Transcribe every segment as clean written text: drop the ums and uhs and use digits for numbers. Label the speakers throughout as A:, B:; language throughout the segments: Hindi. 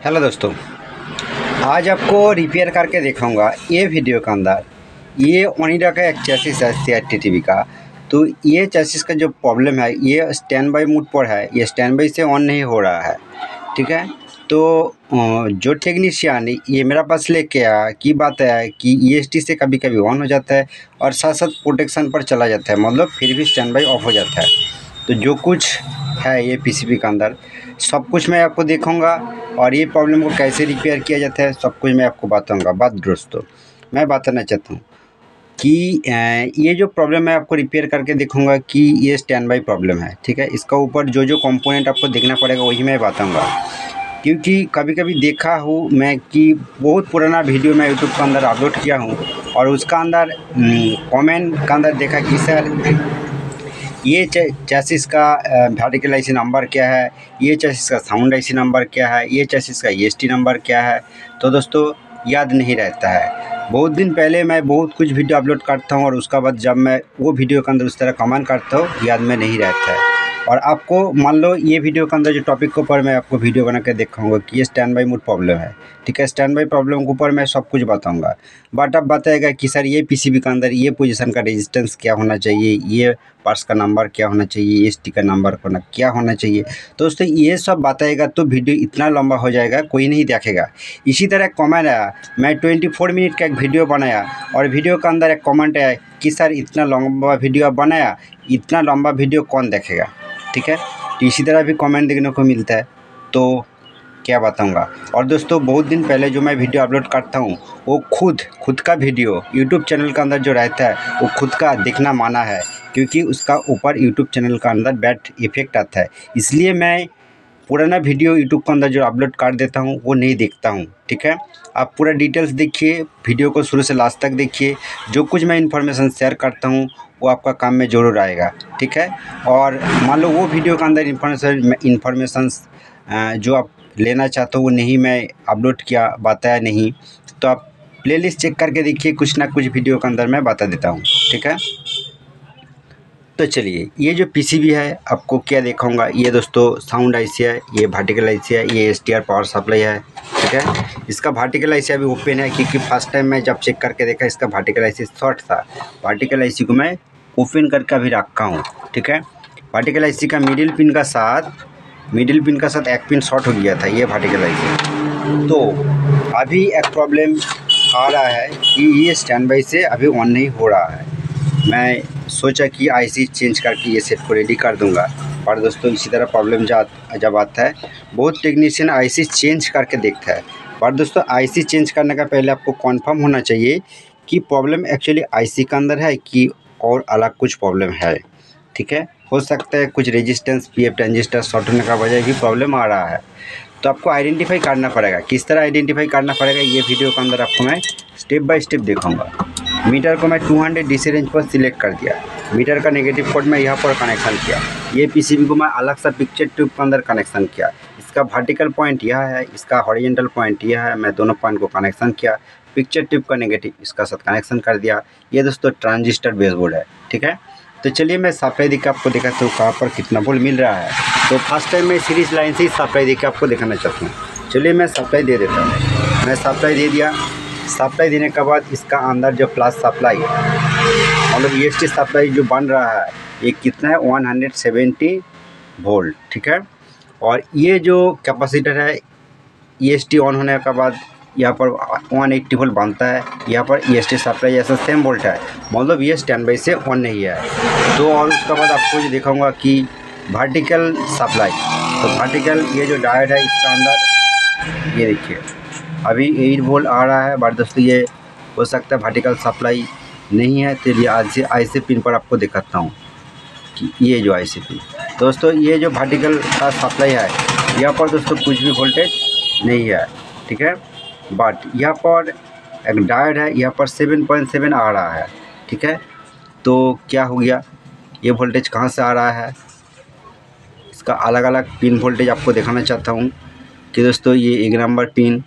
A: हेलो दोस्तों, आज आपको रिपेयर करके दिखाऊंगा। ये वीडियो के अंदर ये ओनिडा का एक चैसिस है CRT टीवी का। तो ये चैसिस का जो प्रॉब्लम है, ये स्टैंड बाई मोड पर है, ये स्टैंड बाई से ऑन नहीं हो रहा है। ठीक है, तो जो टेक्नीशियन ये मेरा पास लेके आया की बात है कि EST से कभी कभी ऑन हो जाता है और साथ साथ प्रोटेक्शन पर चला जाता है, मतलब फिर भी स्टैंड बाई ऑफ हो जाता है। तो जो कुछ है ये PCB के अंदर सब कुछ मैं आपको दिखाऊंगा और ये प्रॉब्लम को कैसे रिपेयर किया जाता है सब कुछ मैं आपको बताऊंगा। बात दोस्तों मैं बताना चाहता हूँ कि ये जो प्रॉब्लम मैं आपको रिपेयर करके दिखाऊंगा कि ये स्टैंड बाई प्रॉब्लम है। ठीक है, इसका ऊपर जो जो कंपोनेंट आपको देखना पड़ेगा वही मैं बताऊंगा, क्योंकि कभी कभी देखा हूँ मैं कि बहुत पुराना वीडियो मैं यूट्यूब के अंदर अपलोड किया हूँ और उसका अंदर कमेंट के अंदर देखा कि सर ये चैसिस का वर्टिकल IC नंबर क्या है, ये चैसिस का साउंड IC नंबर क्या है, ये चैसिस का EST नंबर क्या है। तो दोस्तों याद नहीं रहता है। बहुत दिन पहले मैं बहुत कुछ वीडियो अपलोड करता हूँ और उसका बाद जब मैं वो वीडियो के अंदर उस तरह कमेंट करता हूँ याद में नहीं रहता है। और आपको मान लो ये वीडियो के अंदर जो टॉपिक के ऊपर मैं आपको वीडियो बना के दिखाऊंगा कि ये स्टैंड बाई मोड प्रॉब्लम है। ठीक है, स्टैंड बाई प्रॉब्लम के ऊपर मैं सब कुछ बताऊंगा, बट अब बताएगा कि सर ये PCB के अंदर ये पोजीशन का रेजिस्टेंस क्या होना चाहिए, ये पार्ट्स का नंबर क्या होना चाहिए, EST का नंबर क्या होना चाहिए। तो दोस्तों ये सब बताएगा तो वीडियो इतना लंबा हो जाएगा कोई नहीं देखेगा। इसी तरह कमेंट आया, मैं 24 मिनट का एक वीडियो बनाया और वीडियो के अंदर एक कमेंट आया कि सर इतना लंबा वीडियो बनाया, इतना लंबा वीडियो कौन देखेगा। ठीक है, तो इसी तरह भी कमेंट देखने को मिलता है, तो क्या बताऊंगा। और दोस्तों बहुत दिन पहले जो मैं वीडियो अपलोड करता हूँ वो खुद का वीडियो यूट्यूब चैनल के अंदर जो रहता है वो खुद का देखना माना है, क्योंकि उसका ऊपर यूट्यूब चैनल का अंदर बैड इफेक्ट आता है। इसलिए मैं पुराना वीडियो यूट्यूब के अंदर जो अपलोड कर देता हूँ वो नहीं देखता हूँ। ठीक है, आप पूरा डिटेल्स देखिए, वीडियो को शुरू से लास्ट तक देखिए। जो कुछ मैं इन्फॉर्मेशन शेयर करता हूँ वो आपका काम में ज़रूर आएगा। ठीक है, और मान लो वो वीडियो के अंदर इन्फॉर्मेशन जो आप लेना चाहते हो वो नहीं मैं अपलोड किया, बताया नहीं, तो आप प्लेलिस्ट चेक करके देखिए, कुछ ना कुछ वीडियो के अंदर मैं बता देता हूँ। ठीक है, तो चलिए ये जो PCB है आपको क्या दिखाऊंगा। ये दोस्तों साउंड IC है, ये वर्टिकल IC है, ये STR पावर सप्लाई है। ठीक है, इसका वर्टिकल IC अभी ओपन है क्योंकि फर्स्ट टाइम मैं जब चेक करके देखा इसका वर्टिकल IC शॉर्ट था। वर्टिकल IC को मैं ओपन करके अभी रखा हूँ। ठीक है, वर्टिकल IC का मिडिल पिन का साथ एक पिन शॉर्ट हो गया था, ये वर्टिकल IC। तो अभी एक प्रॉब्लम आ रहा है कि ये स्टैंड बाई से अभी ऑन नहीं हो रहा है। मैं सोचा कि IC चेंज करके ये सेट को रेडी कर दूंगा, पर दोस्तों इसी तरह प्रॉब्लम जब आता है बहुत टेक्नीशियन IC चेंज करके देखता है, पर दोस्तों IC चेंज करने का पहले आपको कंफर्म होना चाहिए कि प्रॉब्लम एक्चुअली IC के अंदर है कि और अलग कुछ प्रॉब्लम है। ठीक है, हो सकता है कुछ रेजिस्टेंस PF ट्रांजिस्टर शॉर्ट होने का वजह भी प्रॉब्लम आ रहा है। तो आपको आइडेंटिफाई करना पड़ेगा। किस तरह आइडेंटिफाई करना पड़ेगा ये वीडियो के अंदर आपको मैं स्टेप बाय स्टेप दिखाऊंगा। मीटर को मैं 200 DC रेंज पर सिलेक्ट कर दिया, मीटर का नेगेटिव पोर्ट में यहाँ पर कनेक्शन किया, ये PCB को मैं अलग सा पिक्चर ट्यूब के अंदर कनेक्शन किया। इसका वर्टिकल पॉइंट यह है, इसका हॉरिजॉन्टल पॉइंट यह है, मैं दोनों पॉइंट को कनेक्शन किया, पिक्चर ट्यूब का नेगेटिव इसका साथ कनेक्शन कर दिया। ये दोस्तों ट्रांजिस्टर बेसबोर्ड है। ठीक है, तो चलिए मैं सप्लाई देकर आपको दिखाता हूँ कहाँ पर कितना वोल्ट मिल रहा है। तो फर्स्ट टाइम मैं सीरीज लाइन से ही सप्लाई देकर आपको दिखाना चाहता हूँ। चलिए मैं सप्लाई दे देता हूँ। मैं सप्लाई दे दिया। सप्लाई देने के बाद इसका अंदर जो प्लस सप्लाई मतलब EST सप्लाई जो बन रहा है ये कितना है 170 वोल्ट। ठीक है, और ये जो कैपेसिटर है EST ऑन होने के बाद यहाँ पर 180 वोल्ट बनता है, यहाँ पर EST सप्लाई ऐसा सेम वोल्ट है, मतलब ये स्टैंड बाई से ऑन नहीं है। तो और उसके बाद आपको ये दिखाऊंगा कि वर्टिकल सप्लाई, तो वर्टिकल ये जो डायोड है इसका अंदर ये देखिए अभी 8 वोल्ट आ रहा है, बट दोस्तों ये हो सकता है वर्टिकल सप्लाई नहीं है। तो ये आज से IC पिन पर आपको दिखाता हूँ कि ये जो IC पिन दोस्तों ये जो वर्टिकल का सप्लाई है यहाँ पर दोस्तों कुछ भी वोल्टेज नहीं है। ठीक है, बट यहाँ पर एक डायोड है, यहाँ पर 7.7 आ रहा है। ठीक है, तो क्या हो गया, ये वोल्टेज कहाँ से आ रहा है, इसका अलग अलग पिन वोल्टेज आपको दिखाना चाहता हूँ कि दोस्तों ये 1 नंबर पिन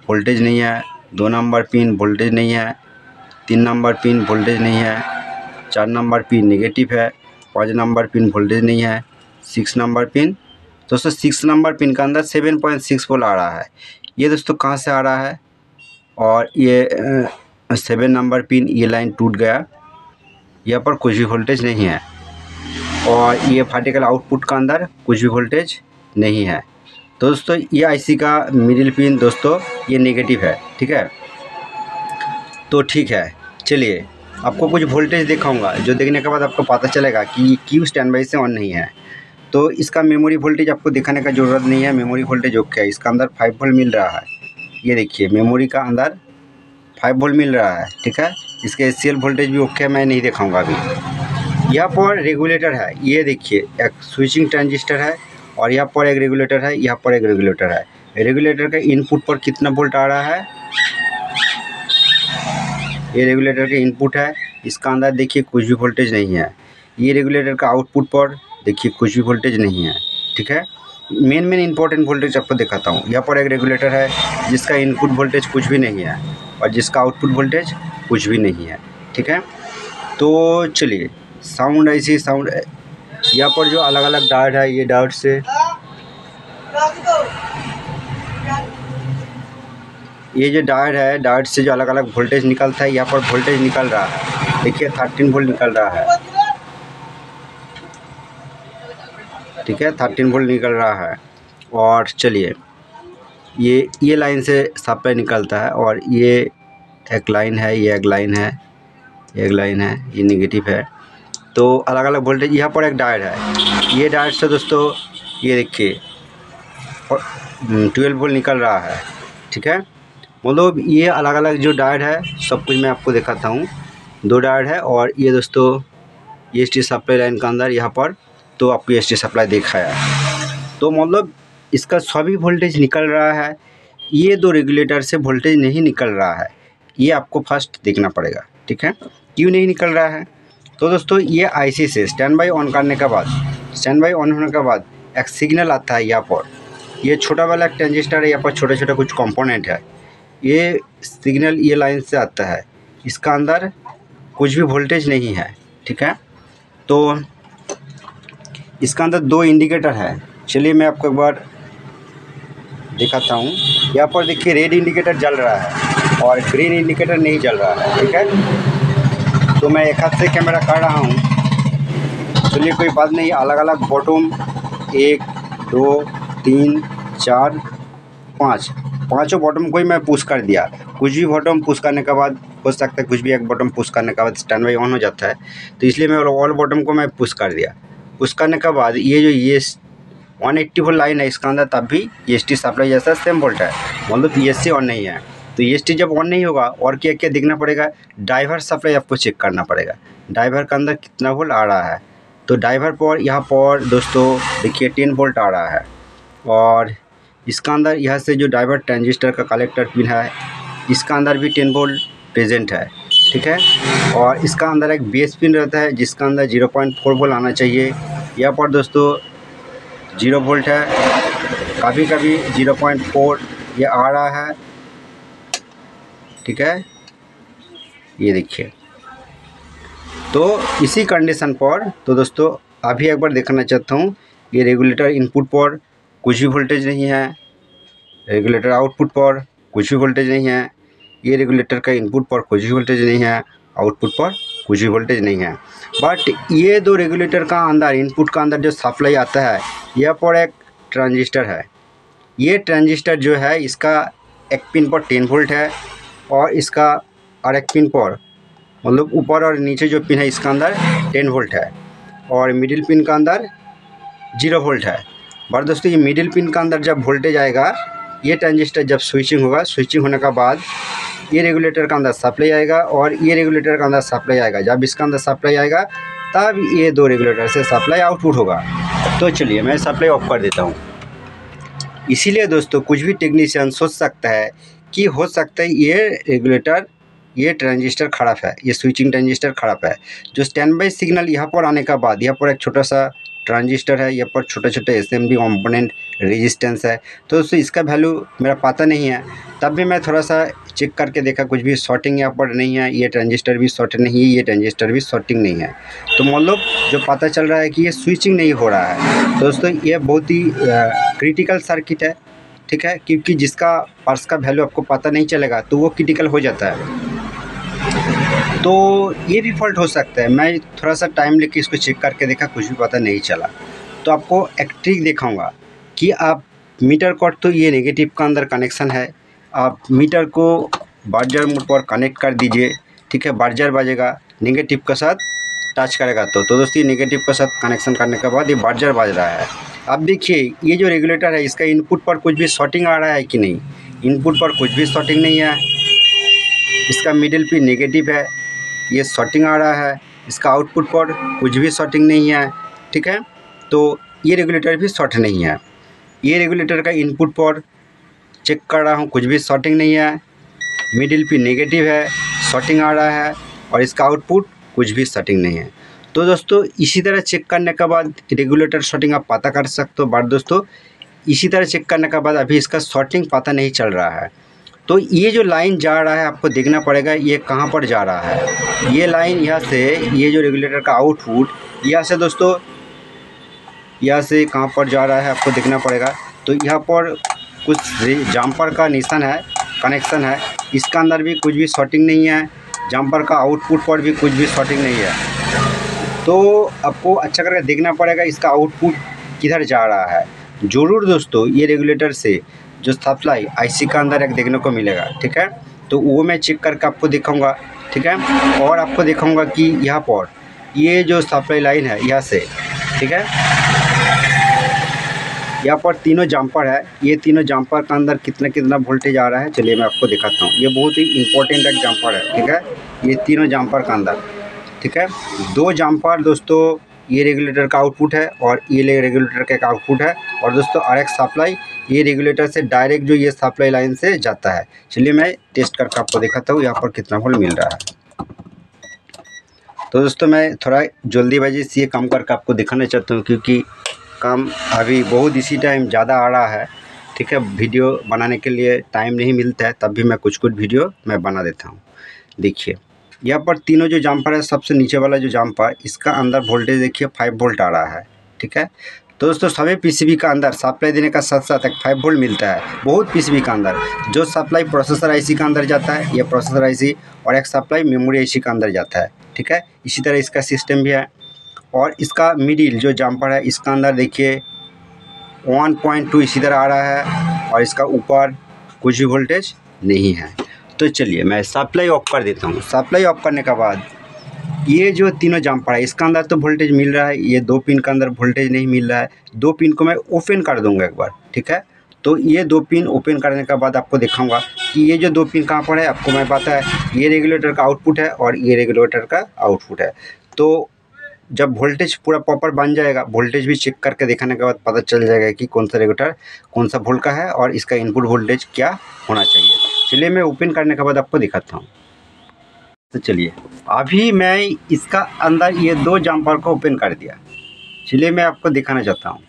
A: वोल्टेज नहीं है, 2 नंबर पिन वोल्टेज नहीं है, 3 नंबर पिन वोल्टेज नहीं है, 4 नंबर पिन नेगेटिव है, 5 नंबर पिन वोल्टेज नहीं है, 6 नंबर पिन दोस्तों 6 नंबर पिन का अंदर 7.6 वोल्ट आ रहा है। ये दोस्तों कहाँ से आ रहा है, और ये 7 नंबर पिन, ये लाइन टूट गया, यहाँ पर कुछ भी वोल्टेज नहीं है, और ये पार्टिकल आउटपुट का अंदर कुछ भी वोल्टेज नहीं है। तो दोस्तों ये आईसी का मिडिल पिन दोस्तों ये नेगेटिव है, ठीक है। तो ठीक है, चलिए आपको कुछ वोल्टेज दिखाऊंगा, जो देखने के बाद आपको पता चलेगा कि क्यों स्टैंड बाई से ऑन नहीं है। तो इसका मेमोरी वोल्टेज आपको दिखाने का ज़रूरत नहीं है, मेमोरी वोल्टेज ओके है। इसका अंदर 5 वोल्ट मिल रहा है, ये देखिए मेमोरी का अंदर 5 वोल्ट मिल रहा है, ठीक है। इसके एचसीएल वोल्टेज भी ओके है, मैं नहीं दिखाऊंगा अभी। यहाँ पर रेगुलेटर है, ये देखिए एक स्विचिंग ट्रांजिस्टर है, और यहाँ पर एक रेगुलेटर है, यहाँ पर एक रेगुलेटर है। रेगुलेटर के इनपुट पर कितना वोल्ट आ रहा है, ये रेगुलेटर के इनपुट है, इसका अंदर देखिए कुछ भी वोल्टेज नहीं है। ये रेगुलेटर का आउटपुट पर देखिए कुछ भी वोल्टेज नहीं है, ठीक है। मेन इंपॉर्टेंट वोल्टेज आपको दिखाता हूँ। यहाँ पर एक रेगुलेटर है जिसका इनपुट वोल्टेज कुछ भी नहीं है, और जिसका आउटपुट वोल्टेज कुछ भी नहीं है, ठीक है। तो चलिए साउंड ऐसी साउंड, यहाँ पर जो अलग अलग डायोड है, ये डायोड से ये जो डायोड है, डायोड से जो अलग अलग वोल्टेज निकलता है, यहाँ पर वोल्टेज निकल रहा है, देखिए 13 वोल्ट निकल रहा है, ठीक है, 13 वोल्ट निकल रहा है। और चलिए ये लाइन से सप्लाई निकलता है, और ये एक लाइन है, ये एक लाइन है, एक लाइन है, ये नेगेटिव है। तो अलग अलग वोल्टेज, यहाँ पर एक डायोड है, ये डायोड से दोस्तों ये देखिए 12 वोल्ट निकल रहा है, ठीक है। मतलब ये अलग अलग जो डायोड है सब कुछ मैं आपको दिखाता हूँ। 2 डायोड है, और ये दोस्तों ये एसटी सप्लाई लाइन का अंदर यहाँ पर तो आपको एसटी सप्लाई दिखाया है। तो मतलब इसका सभी वोल्टेज निकल रहा है, ये 2 रेगुलेटर से वोल्टेज नहीं निकल रहा है, ये आपको फर्स्ट देखना पड़ेगा, ठीक है, क्यों नहीं निकल रहा है। तो दोस्तों ये आईसी से स्टैंड बाई ऑन करने के बाद, स्टैंड बाई ऑन होने के बाद एक सिग्नल आता है, यहाँ पर ये छोटा वाला एक ट्रांजिस्टर है, यहाँ पर छोटे छोटे कुछ कंपोनेंट है, ये सिग्नल ये लाइन से आता है, इसका अंदर कुछ भी वोल्टेज नहीं है, ठीक है। तो इसका अंदर 2 इंडिकेटर है, चलिए मैं आपको एक बार दिखाता हूँ। यहाँ पर देखिए रेड इंडिकेटर जल रहा है और ग्रीन इंडिकेटर नहीं जल रहा है, ठीक है। तो मैं एक हाथ से कैमरा कर रहा हूँ, चलिए कोई बात नहीं। अलग अलग बॉटम 1 2 3 4 5 पाँचों बॉटम को ही मैं पुश कर दिया। कुछ भी बॉटम पुश करने के बाद हो सकता है कुछ भी एक बॉटम पुश करने के बाद स्टैंड बाई ऑन हो जाता है, तो इसलिए मैं ऑल बॉटम को मैं पुश कर दिया। पुश करने के बाद ये जो ये 180 वोल्ट लाइन है, इसका अंदर तब भी EST सप्लाई जैसा सेम वोल्ट है, मतलब ESC ऑन नहीं है। तो EST जब ऑन नहीं होगा और क्या क्या देखना पड़ेगा, ड्राइवर सप्लाई आपको चेक करना पड़ेगा, ड्राइवर के अंदर कितना वोल्ट आ रहा है। तो ड्राइवर पर यहाँ पर दोस्तों देखिए 10 वोल्ट आ रहा है, और इसका अंदर यहाँ से जो ड्राइवर ट्रांजिस्टर का कलेक्टर पिन है, इसका अंदर भी 10 वोल्ट प्रेजेंट है, ठीक है। और इसका अंदर एक बेस पिन रहता है जिसका अंदर 0.4 वोल्ट आना चाहिए। यहाँ पर दोस्तों 0 वोल्ट है, कभी कभी 0.4 ये आ रहा है, ठीक है, ये देखिए। तो इसी कंडीशन पर तो दोस्तों अभी एक बार देखना चाहता हूँ, ये रेगुलेटर इनपुट पर कुछ भी वोल्टेज नहीं है, रेगुलेटर आउटपुट पर कुछ भी वोल्टेज नहीं है, ये रेगुलेटर का इनपुट पर कुछ भी वोल्टेज नहीं है, आउटपुट पर कुछ भी वोल्टेज नहीं है। बट ये 2 रेगुलेटर का अंदर इनपुट का अंदर जो सप्लाई आता है, यहाँ पर एक ट्रांजिस्टर है, ये ट्रांजिस्टर जो है इसका एक पिन पर 10 वोल्ट है, और इसका और एक पिन पर मतलब ऊपर और नीचे जो पिन है इसका अंदर 10 वोल्ट है, और मिडिल पिन का अंदर 0 वोल्ट है। बट दोस्तों ये मिडिल पिन का अंदर जब वोल्टेज आएगा, ये ट्रांजिस्टर जब स्विचिंग होगा, स्विचिंग होने के बाद ये रेगुलेटर का अंदर सप्लाई आएगा और ये रेगुलेटर का अंदर सप्लाई आएगा। जब इसका अंदर सप्लाई आएगा तब ये 2 रेगुलेटर से सप्लाई आउटपुट होगा। तो चलिए मैं सप्लाई ऑफ कर देता हूँ। इसीलिए दोस्तों कुछ भी टेक्नीशियन सोच सकता है कि हो सकता है ये रेगुलेटर, ये ट्रांजिस्टर ख़राब है, ये स्विचिंग ट्रांजिस्टर ख़राब है। जो स्टैंड बाई सिग्नल यहाँ पर आने के बाद यहाँ पर एक छोटा सा ट्रांजिस्टर है, यहाँ पर छोटे छोटे एसएमडी कंपोनेंट रेजिस्टेंस है। तो दोस्तों इसका वैल्यू मेरा पता नहीं है, तब भी मैं थोड़ा सा चेक करके देखा, कुछ भी शॉर्टिंग यहाँ पर नहीं है, ये ट्रांजिस्टर भी शॉर्ट नहीं है, ये ट्रांजिस्टर भी शॉर्टिंग नहीं है। तो मतलब जो पता चल रहा है कि ये स्विचिंग नहीं हो रहा है। दोस्तों ये बहुत ही क्रिटिकल सर्किट है, ठीक है, क्योंकि जिसका पार्ट्स का वैल्यू आपको पता नहीं चलेगा तो वो क्रिटिकल हो जाता है। तो ये भी फॉल्ट हो सकता है। मैं थोड़ा सा टाइम लेके इसको चेक करके देखा, कुछ भी पता नहीं चला। तो आपको एक ट्रिक दिखाऊंगा कि आप मीटर कॉर्ड, तो ये नेगेटिव का अंदर कनेक्शन है, आप मीटर को बार्जर मोड पर कनेक्ट कर दीजिए, ठीक है। बार्जर बजेगा, नेगेटिव के साथ टच करेगा तो दोस्तों नेगेटिव के साथ कनेक्शन करने के बाद ये बार्जर बज रहा है। अब देखिए ये जो रेगुलेटर है इसका इनपुट पर कुछ भी शॉर्टिंग आ रहा है कि नहीं, इनपुट पर कुछ भी शॉर्टिंग नहीं है। इसका मिडिल पिन नेगेटिव है, ये शॉर्टिंग आ रहा है। इसका आउटपुट पर कुछ भी शॉर्टिंग नहीं है, ठीक है। तो ये रेगुलेटर भी शॉर्ट नहीं है। ये रेगुलेटर का इनपुट पर चेक कर रहा हूँ, कुछ भी शॉर्टिंग नहीं है, मिडिल पिन नेगेटिव है, शॉर्टिंग आ रहा है, और इसका आउटपुट कुछ भी शॉर्टिंग नहीं है। तो दोस्तों इसी तरह चेक करने के बाद रेगुलेटर शॉर्टिंग आप पता कर सकते हो। बट दोस्तों इसी तरह चेक करने के बाद अभी इसका शॉर्टिंग पता नहीं चल रहा है। तो ये जो लाइन जा रहा है आपको देखना पड़ेगा ये कहाँ पर जा रहा है। ये लाइन यहाँ से, ये जो रेगुलेटर का आउटपुट यहाँ से दोस्तों, यहाँ से कहाँ पर जा रहा है आपको देखना पड़ेगा। तो यहाँ पर कुछ जम्पर का निशान है, कनेक्शन है, इसका अंदर भी कुछ भी शॉर्टिंग नहीं है। जम्पर का आउटपुट पर भी कुछ भी शॉर्टिंग नहीं है। तो आपको अच्छा करके देखना पड़ेगा इसका आउटपुट किधर जा रहा है। ज़रूर दोस्तों ये रेगुलेटर से जो सप्लाई आईसी का अंदर एक देखने को मिलेगा, ठीक है। तो वो मैं चेक करके आपको दिखाऊंगा, ठीक है। और आपको दिखाऊंगा कि यहाँ पर ये जो सप्लाई लाइन है यहाँ से, ठीक है, यहाँ पर तीनों जम्पर है, ये तीनों जम्पर का अंदर कितना कितना वोल्टेज आ रहा है चलिए मैं आपको दिखाता हूँ। ये बहुत ही इंपॉर्टेंट एक जम्पर है, ठीक है। ये तीनों जम्पर का अंदर, ठीक है, दो जम्पर दोस्तों, ये रेगुलेटर का आउटपुट है और ये रेगुलेटर का एक आउटपुट है। और दोस्तों और एक सप्लाई ये रेगुलेटर से डायरेक्ट जो ये सप्लाई लाइन से जाता है। चलिए मैं टेस्ट करके आपको दिखाता हूँ यहाँ पर कितना वोल्ट मिल रहा है। तो दोस्तों मैं थोड़ा जल्दीबाजी से ये काम करके आपको दिखाना चाहता हूँ, क्योंकि काम अभी बहुत इसी टाइम ज़्यादा आ रहा है, ठीक है। वीडियो बनाने के लिए टाइम नहीं मिलता है, तब भी मैं कुछ वीडियो मैं बना देता हूँ। देखिए यहाँ पर तीनों जो जम्पर है, सबसे नीचे वाला जो जम्पर, इसका अंदर वोल्टेज देखिए 5 वोल्ट आ रहा है, ठीक है। तो दोस्तों सभी पीसीबी का अंदर सप्लाई देने का साथ साथ एक 5 वोल्ट मिलता है। बहुत पीसीबी का अंदर जो सप्लाई प्रोसेसर आईसी का अंदर जाता है, ये प्रोसेसर आईसी, और एक सप्लाई मेमोरी आईसी का अंदर जाता है, ठीक है। इसी तरह इसका सिस्टम भी है। और इसका मिडिल जो जम्पर है इसका अंदर देखिए 1.2 इसी तरह आ रहा है, और इसका ऊपर कुछ भी वोल्टेज नहीं है। तो चलिए मैं सप्लाई ऑफ कर देता हूँ। सप्लाई ऑफ करने के बाद ये जो तीनों जम्पर है इसका अंदर तो वोल्टेज मिल रहा है, ये दो पिन का अंदर वोल्टेज नहीं मिल रहा है। दो पिन को मैं ओपन कर दूंगा एक बार, ठीक है। तो ये दो पिन ओपन करने के बाद आपको दिखाऊंगा कि ये जो दो पिन कहाँ पर है। आपको मैं पता है ये रेगुलेटर का आउटपुट है और ये रेगुलेटर का आउटपुट है। तो जब वोल्टेज पूरा प्रॉपर बन जाएगा, वोल्टेज भी चेक करके दिखाने के बाद पता चल जाएगा कि कौन सा रेगुलेटर कौन सा वोल्ट का है और इसका इनपुट वोल्टेज क्या होना चाहिए। चलिए मैं ओपन करने के बाद आपको दिखाता हूँ। तो चलिए अभी मैं इसका अंदर ये दो जम्पर को ओपन कर दिया। चलिए मैं आपको दिखाना चाहता हूँ,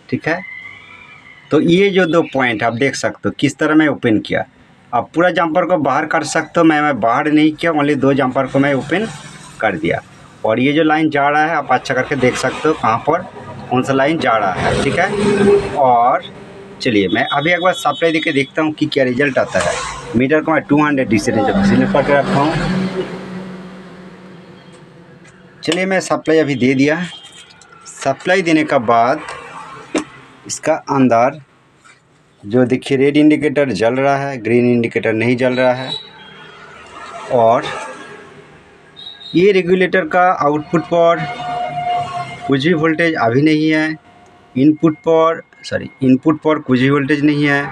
A: ठीक है। तो ये जो दो पॉइंट आप देख सकते हो किस तरह मैं ओपन किया। आप पूरा जम्पर को बाहर कर सकते हो, मैं बाहर नहीं किया, ओनली दो जम्पर को मैं ओपन कर दिया। और ये जो लाइन जा रहा है आप अच्छा करके देख सकते हो कहाँ पर कौन सा लाइन जा रहा है, ठीक है। और चलिए मैं अभी एक बार सप्लाई देके देखता हूँ कि क्या रिजल्ट आता है। मीटर को मैं 200 DC सिलेक्ट करके रखा हूँ। चलिए मैं सप्लाई अभी दे दिया। सप्लाई देने के बाद इसका अंदर जो देखिए रेड इंडिकेटर जल रहा है, ग्रीन इंडिकेटर नहीं जल रहा है। और ये रेगुलेटर का आउटपुट पर कुछ भी वोल्टेज अभी नहीं है। इनपुट पर कुछ भी वोल्टेज नहीं है।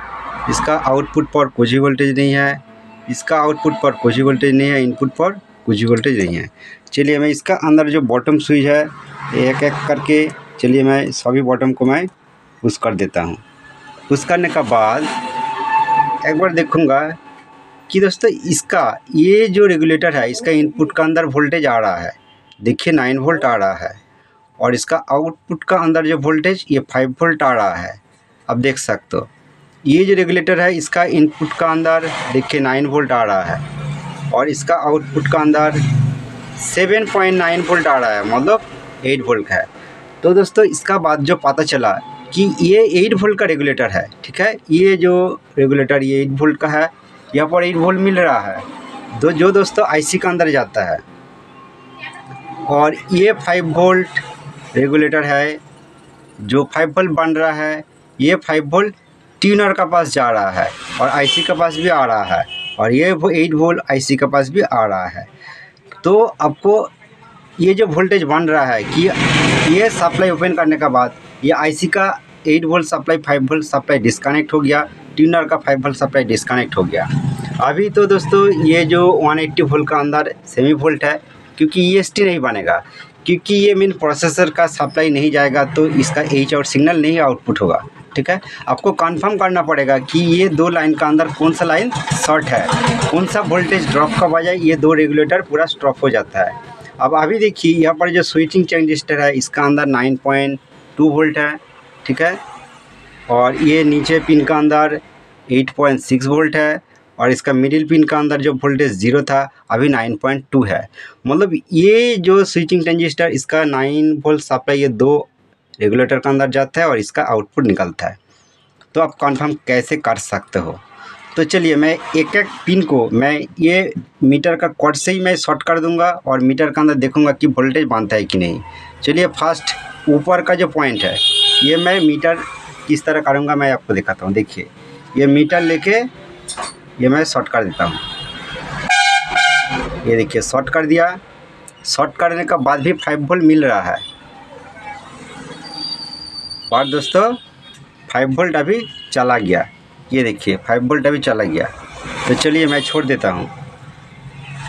A: इसका आउटपुट पर कुछ भी वोल्टेज नहीं है। इसका आउटपुट पर कुछ भी वोल्टेज नहीं है। इनपुट पर कुछ भी वोल्टेज नहीं है। चलिए मैं इसका अंदर जो बॉटम स्विच है एक एक करके, चलिए मैं सभी बॉटम को मैं पुश कर देता हूँ। पुश करने के बाद एक बार देखूँगा कि दोस्तों इसका ये जो रेगुलेटर है इसका इनपुट का अंदर वोल्टेज आ रहा है, देखिए 9 वोल्ट आ रहा है। और इसका आउटपुट का अंदर जो वोल्टेज ये 5 वोल्ट आ रहा है। अब देख सकते हो ये जो रेगुलेटर है इसका इनपुट का अंदर देखिए 9 वोल्ट आ रहा है और इसका आउटपुट का अंदर 7.9 वोल्ट आ रहा है, मतलब 8 वोल्ट है। तो दोस्तों इसका बाद जो पता चला कि ये 8 वोल्ट का रेगुलेटर है, ठीक है। ये जो रेगुलेटर ये 8 वोल्ट का है, यहाँ पर 8 वोल्ट मिल रहा है जो दोस्तों आईसी का अंदर जाता है। और ये 5 वोल्ट रेगुलेटर है जो 5 वोल्ट बन रहा है, ये 5 वोल्ट ट्यूनर का पास जा रहा है और आईसी के पास भी आ रहा है, और ये 8 वोल्ट आईसी के पास भी आ रहा है। तो आपको ये जो वोल्टेज बन रहा है कि ये सप्लाई ओपन करने के बाद ये आईसी का 8 volt supply 5 volt supply disconnect हो गया, ट्यूनर का 5 वोल्ट सप्लाई डिस्कनेक्ट हो गया। अभी तो दोस्तों ये जो 180 वोल्ट का अंदर सेमी वोल्ट है, क्योंकि ईएसटी नहीं बनेगा, क्योंकि ये मेन प्रोसेसर का सप्लाई नहीं जाएगा तो इसका एच आउट सिग्नल नहीं आउटपुट होगा, ठीक है। आपको कंफर्म करना पड़ेगा कि ये 2 लाइन का अंदर कौन सा लाइन शॉर्ट है, कौन सा वोल्टेज ड्रॉप का बजाय ये 2 रेगुलेटर पूरा स्टॉप हो जाता है। अब अभी देखिए यहाँ पर जो स्विचिंग ट्रांजिस्टर है इसका अंदर 9.2 वोल्ट है, ठीक है। और ये नीचे पिन का अंदर 8.6 वोल्ट है, और इसका मिडिल पिन का अंदर जो वोल्टेज 0 था अभी 9.2 है। मतलब ये जो स्विचिंग ट्रांजिस्टर इसका 9 वोल्ट सप्लाई ये 2 रेगुलेटर का अंदर जाता है और इसका आउटपुट निकलता है। तो आप कंफर्म कैसे कर सकते हो? तो चलिए मैं एक एक पिन को मैं ये मीटर का कॉर्ड से ही मैं शॉर्ट कर दूंगा और मीटर के अंदर देखूंगा कि वोल्टेज बनता है कि नहीं। चलिए फर्स्ट ऊपर का जो पॉइंट है ये मैं मीटर किस तरह करूंगा मैं आपको दिखाता हूँ। देखिए ये मीटर लेके ये मैं शॉर्ट कर देता हूँ। ये देखिए शॉर्ट कर दिया। शॉर्ट करने के बाद भी 5 वोल्ट मिल रहा है, और दोस्तों 5 वोल्ट अभी चला गया। ये देखिए 5 वोल्ट अभी चला गया। तो चलिए मैं छोड़ देता हूँ।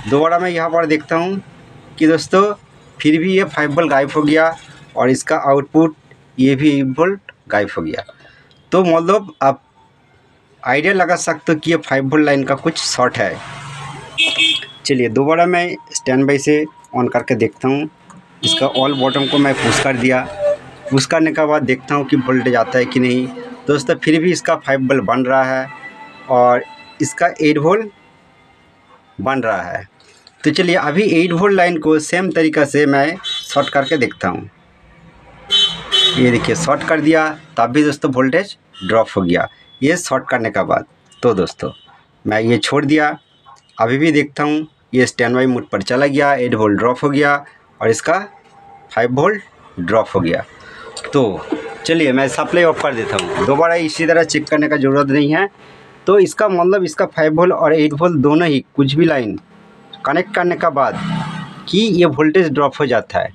A: दोबारा मैं यहाँ पर देखता हूँ कि दोस्तों फिर भी ये 5 वोल्ट गायब हो गया और इसका आउटपुट ये भी 8 वोल्ट गायब हो गया। तो मतलब आप आइडिया लगा सकते हो कि ये 5 वोल्ट लाइन का कुछ शॉर्ट है। चलिए दोबारा मैं स्टैंड बाई से ऑन करके देखता हूँ। इसका ऑल बॉटम को मैं पुश कर दिया। पुश करने के बाद देखता हूँ कि वोल्टेज आता है कि नहीं। दोस्तों फिर भी इसका 5 वोल्ट बन रहा है और इसका 8 वोल्ट बन रहा है। तो चलिए अभी 8 वोल्ट लाइन को सेम तरीक़ा से मैं शॉर्ट करके देखता हूँ। ये देखिए शॉर्ट कर दिया, तब भी दोस्तों वोल्टेज ड्रॉप हो गया ये शॉर्ट करने के बाद। तो दोस्तों मैं ये छोड़ दिया। अभी भी देखता हूँ ये स्टैंड बाई मोड पर चला गया, 8 वोल्ट ड्रॉप हो गया और इसका 5 वोल्ट ड्रॉप हो गया। तो चलिए मैं सप्लाई ऑफ कर देता हूँ। दोबारा इसी तरह चेक करने का ज़रूरत नहीं है। तो इसका मतलब इसका 5 वोल्ट और 8 वोल्ट दोनों ही कुछ भी लाइन कनेक्ट करने के बाद कि ये वोल्टेज ड्रॉप हो जाता है।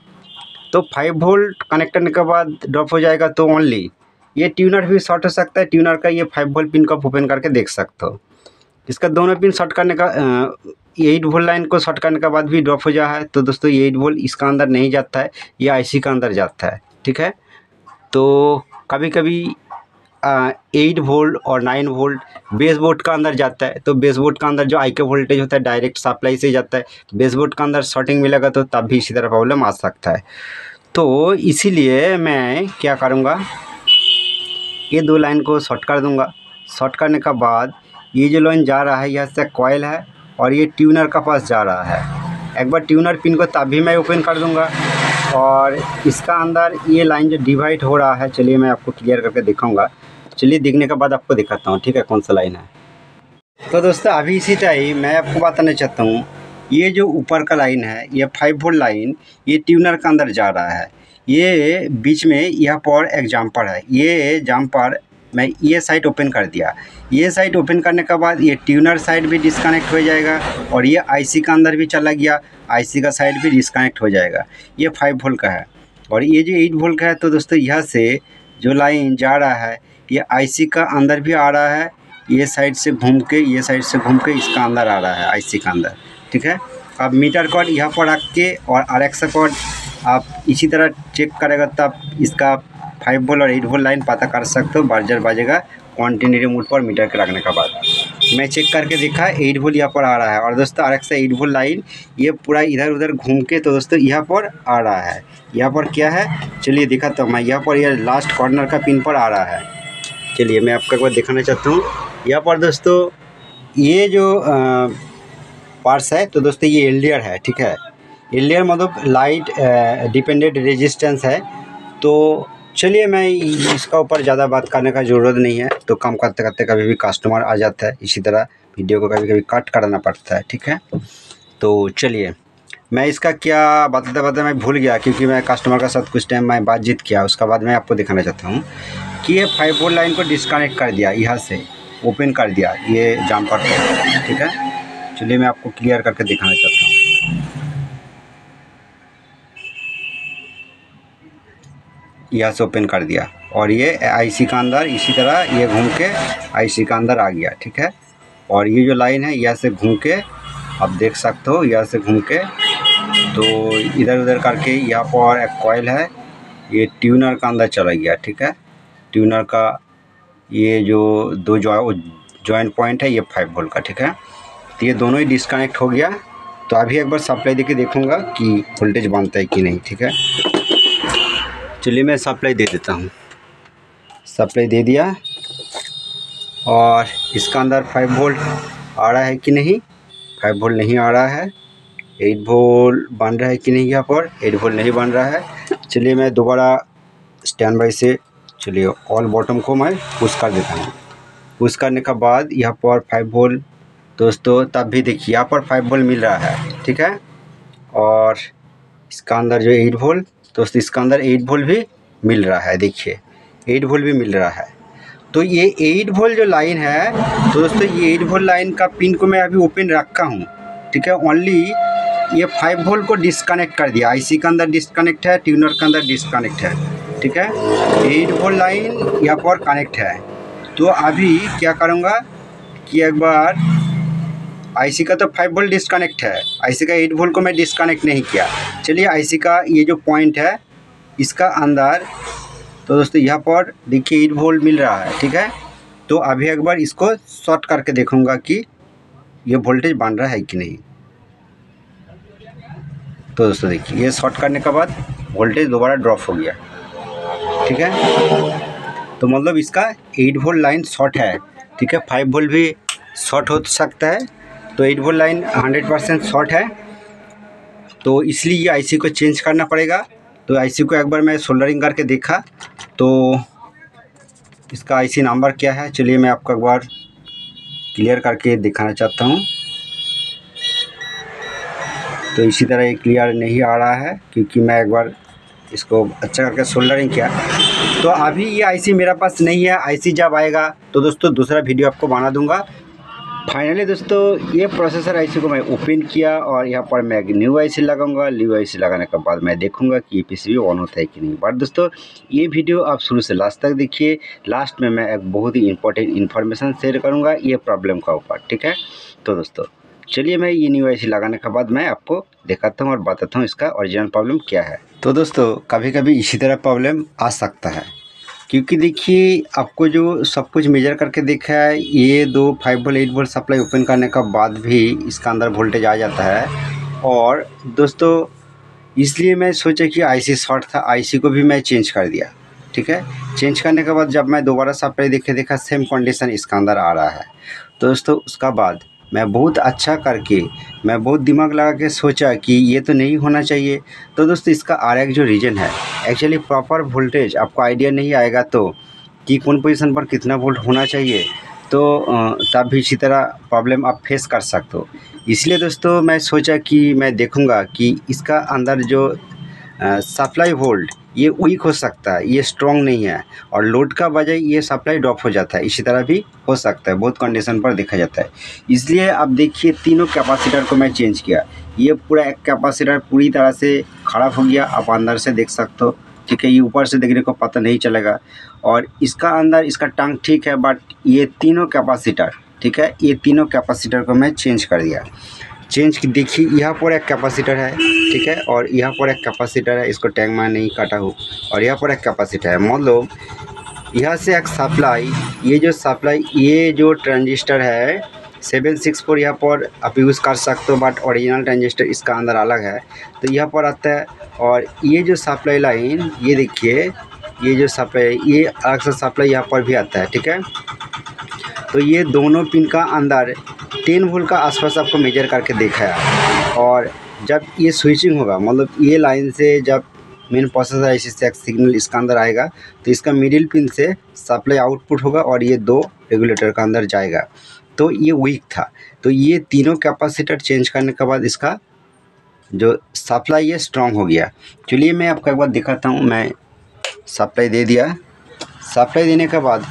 A: तो 5 वोल्ट कनेक्ट करने के बाद ड्रॉप हो जाएगा तो ओनली ये ट्यूनर भी शॉर्ट हो सकता है। ट्यूनर का ये 5 वोल्ट पिन को ओपन करके देख सकते हो। इसका दोनों पिन शॉर्ट करने का 8 वोल्ट लाइन को शॉर्ट करने के बाद भी ड्रॉप हो जा है। तो दोस्तों ये 8 वोल्ट इसका अंदर नहीं जाता है, ये आईसी का अंदर जाता है, ठीक है। तो कभी कभी 8 वोल्ट और 9 वोल्ट बेस बोर्ड का अंदर जाता है। तो बेस बोर्ड का अंदर जो आई का वोल्टेज होता है डायरेक्ट सप्लाई से जाता है। बेस बोर्ड का अंदर शॉर्टिंग मिलेगा तो तब भी इसी तरह प्रॉब्लम आ सकता है। तो इसीलिए मैं क्या करूँगा, ये 2 लाइन को शॉर्ट कर दूँगा। शॉर्ट करने के बाद ये जो लाइन जा रहा है यहाँ से कॉइल है और ये ट्यूनर का पास जा रहा है। एक बार ट्यूनर पिन को तब भी मैं ओपन कर दूँगा और इसका अंदर ये लाइन जो डिवाइड हो रहा है, चलिए मैं आपको क्लियर करके दिखाऊंगा। चलिए दिखने के बाद आपको दिखाता हूँ, ठीक है, कौन सा लाइन है। तो दोस्तों अभी इसी टाइम मैं आपको बताना चाहता हूँ, ये जो ऊपर का लाइन है ये 5 वोल्ट लाइन ये ट्यूनर के अंदर जा रहा है। ये बीच में यहाँ पर एक जम्पर है, ये जम्पर मैं ये साइड ओपन कर दिया। ये साइड ओपन करने के बाद ये ट्यूनर साइड भी डिस्कनेक्ट हो जाएगा और ये आईसी का अंदर भी चला गया, आईसी का साइड भी डिस्कनेक्ट हो जाएगा। ये 5 वोल्ट का है और ये जो 8 वोल्ट का है। तो दोस्तों यहाँ से जो लाइन जा रहा है ये आईसी का अंदर भी आ रहा है, ये साइड से घूम के ये साइड से घूम के इसका अंदर आ रहा है आईसी का अंदर, ठीक है। अब मीटर कॉर्ड यहाँ पर रख के और आरएक्स कॉर्ड आप इसी तरह चेक करेगा तब इसका 5 वोल्ट और 8 वोल्ट लाइन पता कर सकते हो। बार्जर बाजेगा कॉन्टिन्यूटी मोड पर मीटर के रखने के बाद। मैं चेक करके देखा 8 वोल्ट यहाँ पर आ रहा है और दोस्तों आरएक्स से 8 वोल्ट लाइन ये पूरा इधर उधर घूम के तो दोस्तों यहाँ पर आ रहा है। यहाँ पर क्या है चलिए दिखाता हूँ मैं। यहाँ पर ये लास्ट कॉर्नर का पिन पर आ रहा है। चलिए मैं आपको एक बार दिखाना चाहता हूँ। यहाँ पर दोस्तों ये जो पार्ट्स है तो दोस्तों ये एलडीआर है, ठीक है। एलडीआर मतलब लाइट डिपेंडेंट रेजिस्टेंस है। तो चलिए, मैं इसका ऊपर ज़्यादा बात करने का ज़रूरत नहीं है। तो काम करते करते कभी भी कस्टमर आ जाता है, इसी तरह वीडियो को कभी कभी कट करना पड़ता है, ठीक है। तो चलिए, मैं इसका क्या बताते बताते मैं भूल गया, क्योंकि मैं कस्टमर के साथ कुछ टाइम मैं बातचीत किया। उसके बाद मैं आपको दिखाना चाहता हूँ कि ये 5 वोल्ट लाइन को डिस्कनेक्ट कर दिया, यहाँ से ओपन कर दिया ये जम्पर को, ठीक है। चलिए, मैं आपको क्लियर करके दिखाना चाहता हूँ। यहाँ से ओपन कर दिया और ये आईसी का अंदर इसी तरह ये घूम के आईसी का अंदर आ गया, ठीक है। और ये जो लाइन है यहाँ से घूम के आप देख सकते हो, यहाँ से घूम के तो इधर उधर करके यहाँ पर एक कॉइल है, ये ट्यूनर का अंदर चला गया, ठीक है। ट्यूनर का ये जो दो जॉइंट पॉइंट है ये 5 वोल्ट का, ठीक है। तो ये दोनों ही डिस्कनेक्ट हो गया। तो अभी एक बार सप्लाई देके देखूँगा कि वोल्टेज बनता है कि नहीं, ठीक है। चलिए, मैं सप्लाई दे देता हूँ। सप्लाई दे दिया और इसका अंदर 5 वोल्ट आ रहा है कि नहीं, 5 वोल्ट नहीं आ रहा है। 8 वोल्ट बन रहा है कि नहीं, यहाँ पर 8 वोल्ट नहीं बन रहा है। चलिए, मैं दोबारा स्टैंड बाई से चलिए ऑल बॉटम को मैं पुश कर देता हूँ। पुश करने के बाद यहाँ पर 5 वोल्ट दोस्तों, तब भी देखिए यहाँ पर 5 वोल्ट मिल रहा है, ठीक है। और इसका अंदर जो 8 वोल्ट दोस्तों, इसका अंदर 8 वोल्ट भी मिल रहा है, देखिए 8 वोल्ट भी मिल रहा है। तो ये 8 वोल्ट जो लाइन है तो दोस्तों, ये 8 वोल्ट लाइन का पिन को मैं अभी ओपन रखा हूँ, ठीक है। ओनली ये 5 वोल्ट को डिस्कनेक्ट कर दिया, आईसी के अंदर डिस्कनेक्ट है, ट्यूनर के अंदर डिस्कनेक्ट है, ठीक है। 8 वोल्ट लाइन यहाँ पर कनेक्ट है। तो अभी क्या करूँगा कि एक बार आईसी का तो 5 वोल्ट डिस्कनेक्ट है, आईसी का 8 वोल्ट को मैं डिस्कनेक्ट नहीं किया। चलिए, आईसी का ये जो पॉइंट है इसका अंदर तो दोस्तों यहाँ पर देखिए 8 वोल्ट मिल रहा है, ठीक है। तो अभी एक बार इसको शॉर्ट करके देखूँगा कि ये वोल्टेज बन रहा है कि नहीं। तो दोस्तों देखिए, ये शॉर्ट करने के बाद वोल्टेज दोबारा ड्रॉप हो गया, ठीक है। तो मतलब इसका 8 वोल्ट लाइन शॉर्ट है, ठीक है। 5 वोल्ट भी शॉर्ट हो सकता है, तो 8 वोल्ट लाइन 100% शॉर्ट है। तो इसलिए ये आईसी को चेंज करना पड़ेगा। तो आईसी को एक बार मैं सोल्डरिंग करके देखा, तो इसका आईसी नंबर क्या है, चलिए मैं आपको एक बार क्लियर करके दिखाना चाहता हूँ। तो इसी तरह ये क्लियर नहीं आ रहा है, क्योंकि मैं एक बार इसको अच्छा करके सोल्डरिंग किया। तो अभी ये आईसी मेरे पास नहीं है, आईसी जब आएगा तो दोस्तों दूसरा वीडियो आपको बना दूंगा। फाइनली दोस्तों, ये प्रोसेसर आईसी को मैं ओपन किया और यहाँ पर मैं एक न्यू आईसी लगाऊंगा। न्यू आईसी लगाने के बाद मैं देखूंगा कि ये पीसीबी ऑन होता है कि नहीं। बट दोस्तों, ये वीडियो आप शुरू से लास्ट तक देखिए। लास्ट में मैं एक बहुत ही इंपॉर्टेंट इन्फॉर्मेशन शेयर करूँगा ये प्रॉब्लम का ऊपर, ठीक है। तो दोस्तों चलिए, मैं ये न्यू आईसी लगाने के बाद मैं आपको दिखाता हूँ और बताता हूँ इसका ओरिजिनल प्रॉब्लम क्या है। तो दोस्तों, कभी कभी इसी तरह प्रॉब्लम आ सकता है, क्योंकि देखिए आपको जो सब कुछ मेजर करके देखा है, ये दो 5 वोल्ट 8 वोल्ट सप्लाई ओपन करने का बाद भी इसका अंदर वोल्टेज आ जाता है। और दोस्तों, इसलिए मैं सोचा कि आईसी शॉर्ट था, आईसी को भी मैं चेंज कर दिया, ठीक है। चेंज करने के बाद जब मैं दोबारा सप्लाई देखा सेम कंडीशन इसका अंदर आ रहा है। तो दोस्तों, उसका बाद मैं बहुत अच्छा करके मैं बहुत दिमाग लगा के सोचा कि ये तो नहीं होना चाहिए। तो दोस्तों, इसका और एक जो रीज़न है, एक्चुअली प्रॉपर वोल्टेज आपको आइडिया नहीं आएगा तो कि कौन पोजीशन पर कितना वोल्ट होना चाहिए, तो तब भी इसी तरह प्रॉब्लम आप फेस कर सकते हो। इसलिए दोस्तों, मैं सोचा कि मैं देखूंगा कि इसका अंदर जो सप्लाई वोल्ट ये वीक हो सकता है, ये स्ट्रॉन्ग नहीं है, और लोड का वजह ये सप्लाई ड्रॉप हो जाता है। इसी तरह भी हो सकता है, बहुत कंडीशन पर देखा जाता है। इसलिए अब देखिए, तीनों कैपेसिटर को मैं चेंज किया। ये पूरा एक कैपेसिटर पूरी तरह से ख़राब हो गया, आप अंदर से देख सकते हो, ठीक है। ये ऊपर से देखने को पता नहीं चलेगा। और इसका अंदर इसका टंग ठीक है, बट ये तीनों कैपेसिटर, ठीक है, ये तीनों कैपेसिटर को मैं चेंज कर दिया। चेंज देखिए, यहाँ पर एक कैपेसिटर है, ठीक है, और यहाँ पर एक कैपेसिटर है, इसको टैग मैं नहीं काटा हूँ, और यहाँ पर एक कैपेसिटर है। मतलब यहाँ से एक सप्लाई, ये जो सप्लाई, ये जो ट्रांजिस्टर है 764 यहाँ पर आप यूज़ कर सकते हो, बट ओरिजिनल ट्रांजिस्टर इसका अंदर अलग है, तो यहाँ पर आता है। और ये जो सप्लाई लाइन, ये देखिए, ये जो सप्लाई, ये अलग से सप्लाई यहाँ पर भी आता है, ठीक है। तो ये दोनों पिन का अंदर 10 वोल्ट का आसपास आपको मेजर करके देखा है। और जब ये स्विचिंग होगा, मतलब ये लाइन से जब मेन प्रोसेसर ऐसी सिग्नल इसका अंदर आएगा, तो इसका मिडिल पिन से सप्लाई आउटपुट होगा और ये 2 रेगुलेटर का अंदर जाएगा। तो ये वीक था, तो ये तीनों कैपेसिटर चेंज करने के बाद इसका जो सप्लाई है स्ट्रॉन्ग हो गया। चलिए मैं आपको एक बार दिखाता हूँ। मैं सप्लाई दे दिया। सप्लाई देने के बाद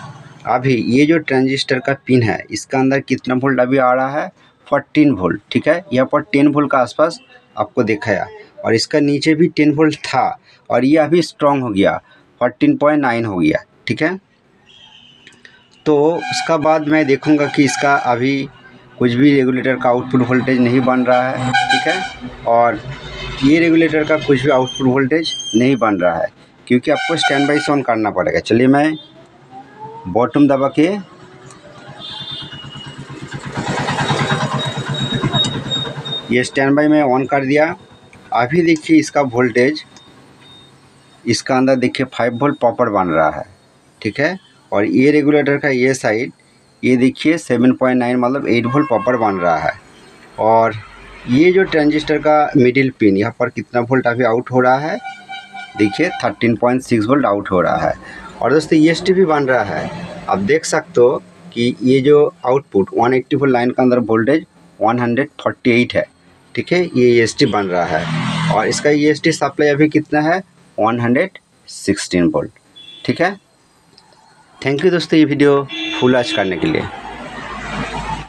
A: अभी ये जो ट्रांजिस्टर का पिन है इसका अंदर कितना वोल्ट अभी आ रहा है, 14 वोल्ट। ठीक है, यहाँ पर 10 वोल्ट का आसपास आपको दिखाया और इसका नीचे भी 10 वोल्ट था और ये अभी स्ट्रॉन्ग हो गया, 14.9 हो गया। ठीक है, तो उसका बाद मैं देखूंगा कि इसका अभी कुछ भी रेगुलेटर का आउटपुट वोल्टेज नहीं बन रहा है। ठीक है, और ये रेगुलेटर का कुछ भी आउटपुट वोल्टेज नहीं बन रहा है, क्योंकि आपको स्टैंड बाई से ऑन करना पड़ेगा। चलिए मैं बॉटम दबा के ये स्टैंड बाई में ऑन कर दिया। अभी देखिए इसका वोल्टेज इसका अंदर देखिए 5 वोल्ट प्रॉपर बन रहा है। ठीक है, और ये रेगुलेटर का ये साइड ये देखिए 7.9 मतलब 8 वोल्ट प्रॉपर बन रहा है। और ये जो ट्रांजिस्टर का मिडिल पिन यहाँ पर कितना वोल्ट अभी आउट हो रहा है, देखिए 13.6 वोल्ट आउट हो रहा है। और दोस्तों EST भी बन रहा है, आप देख सकते हो कि ये जो आउटपुट 180 वोल्ट लाइन का अंदर वोल्टेज 148 है। ठीक है, ये EST बन रहा है और इसका EST सप्लाई अभी कितना है, 116 वोल्ट। ठीक है, थैंक यू दोस्तों ये वीडियो फुल वॉच करने के लिए।